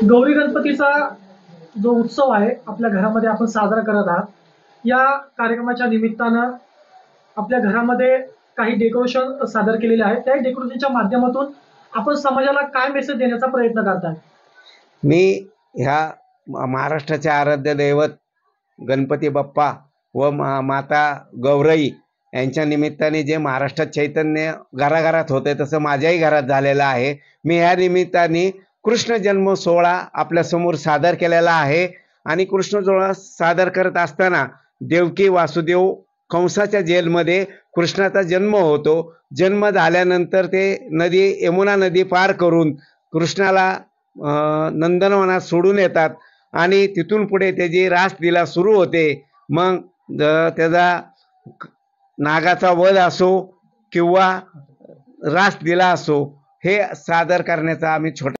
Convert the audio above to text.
गौरी गणपतीचा जो उत्सव आहे आपल्या घरामध्ये आपण साजरा करत आहात. या कार्यक्रमाच्या निमित्तानं आपल्या घरामध्ये काही डेकोरेशन सादर केलेले आहे. त्या डेकोरेशनच्या माध्यमातून आपण समाजाला काय मेसेज देण्याचा प्रयत्न करताय? मी ह्या महाराष्ट्राचे आराध्य दैवत गणपती बाप्पा व माता गौराई यांच्या निमित्ताने जे महाराष्ट्रात चैतन्य घराघरात होते तसं माझ्याही घरात झालेलं आहे. मी ह्या निमित्ताने कृष्ण जन्म सोहळा आपल्यासमोर सादर केलेला आहे आणि कृष्ण सोहळा सादर करत असताना देवकी वासुदेव कंसाच्या जेलमध्ये कृष्णाचा जन्म होतो. जन्म झाल्यानंतर ते नदी यमुना नदी पार करून कृष्णाला नंदनवनात सोडून येतात आणि तिथून पुढे त्याची रासलीला सुरू होते. मग त्याचा नागाचा वध असो किंवा रासलीला असो हे सादर करण्याचा आम्ही छोटा